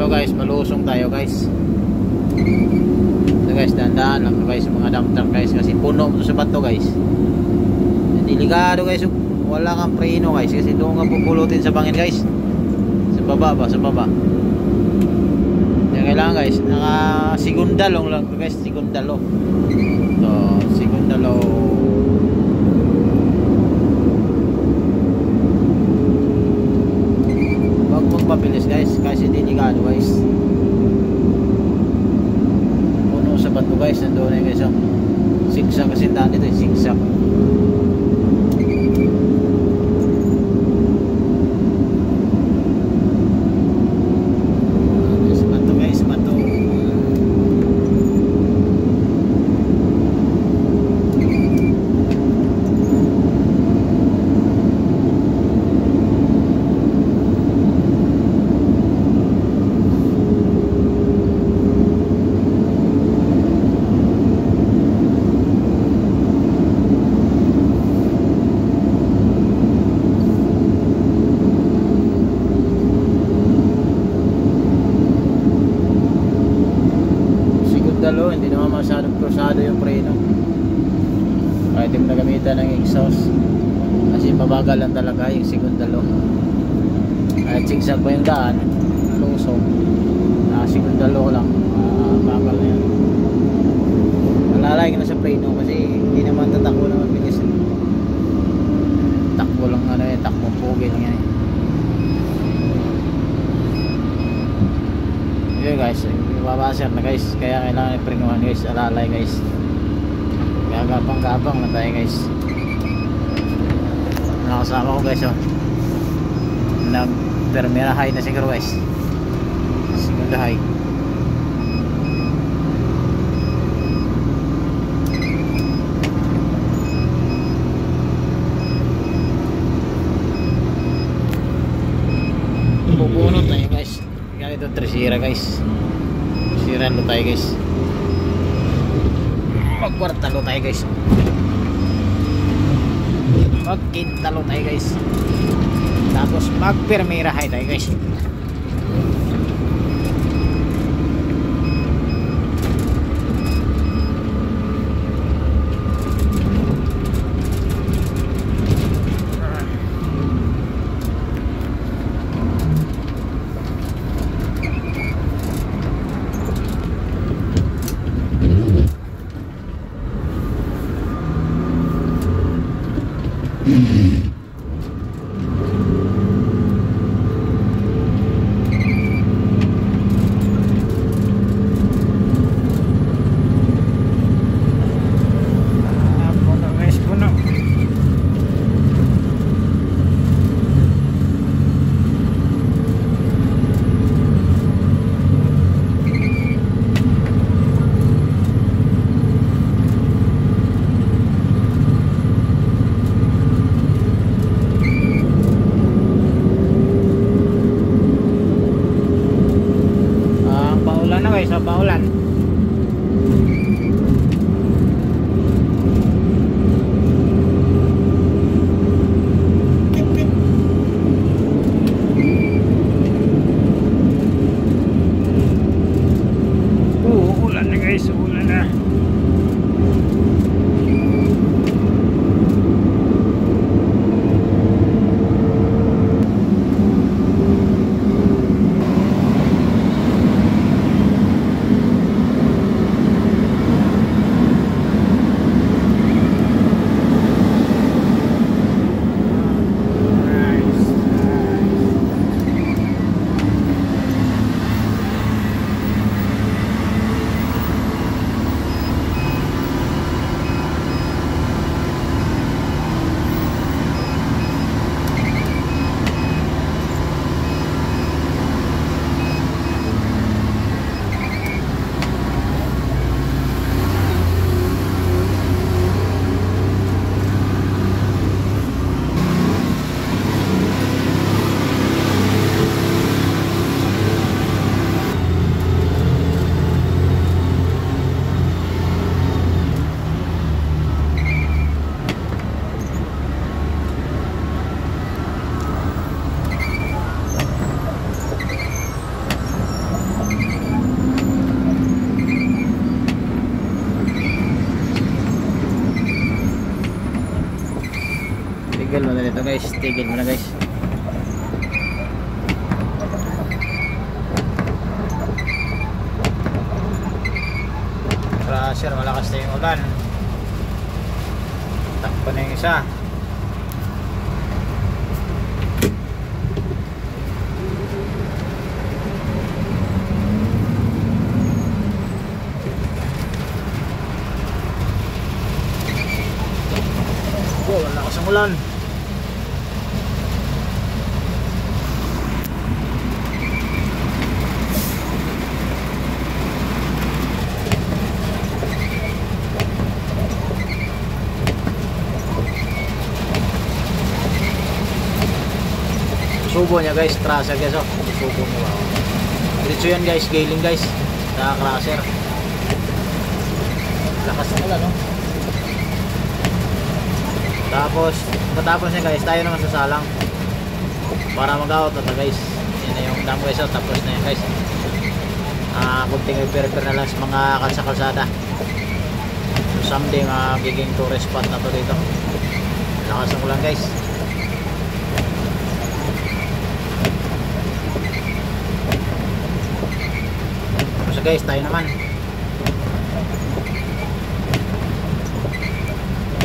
guys, malusong tayo guys. Ito guys, dahan-dahan lang guys mga dump truck guys, kasi puno ito sa bato guys. Delikado guys, wala kang preno guys, kasi doon ka pupulutin sa bangin guys. Sa baba ba, sa baba. Kaya kailangan guys, naka sigundalo lang guys, sigundalo. Ito, sigundalo. Huwag magpabilis guys, kasi delikado guys. Puno sa bato guys, nandoon na guys. Zigzag kasi daan dito, zigzag. Hindi naman masyadong krusado yung preno, kahit yung nagamitan ng exhaust, kasi mabagal lang talaga yung segundalo. Kahit zigzag pa yung daan, lusong, segundalo lang, bagal na yan. Malalay ka na sa preno kasi hindi naman tatakbo naman bilis. Takbo lang ano eh, takbong pugi lang yan eh. Yun guys, babasir na guys, kaya kailangan iprenuhan guys, alalay guys, kaya gapang-gapang na tayo guys. Nakasama ko guys, nag permera high na siguro guys, segunda high. Bubunot tayo guys, kaya ito tresira guys, siralo tayo guys, magkwartalo tayo guys, magkintalo tayo guys, tapos magpermirahay tayo guys. Sa paulan. Ulan na guys, ulan na. guys, tigil mo na guys. Crusher, malakas na yung ulan. Takpan na yung isa. Oh, ang lakas ng ulan. Subo niya guys, crusher guys, oh. Subo niya, wow. Diretso yan guys, gailing guys sa crusher. Lakas ng ulan, no? Tapos, matapos niya guys, tayo naman sasalang para mag-out na guys. Yan na yung dam guys, oh. Tapos na yan guys. Kunting repair na lang sa mga kalsa-kalsada. So someday magiging tourist spot na to dito. Lakas ng ulan guys. So guys, tayo naman.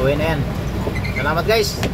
Uwi na yan. Salamat guys.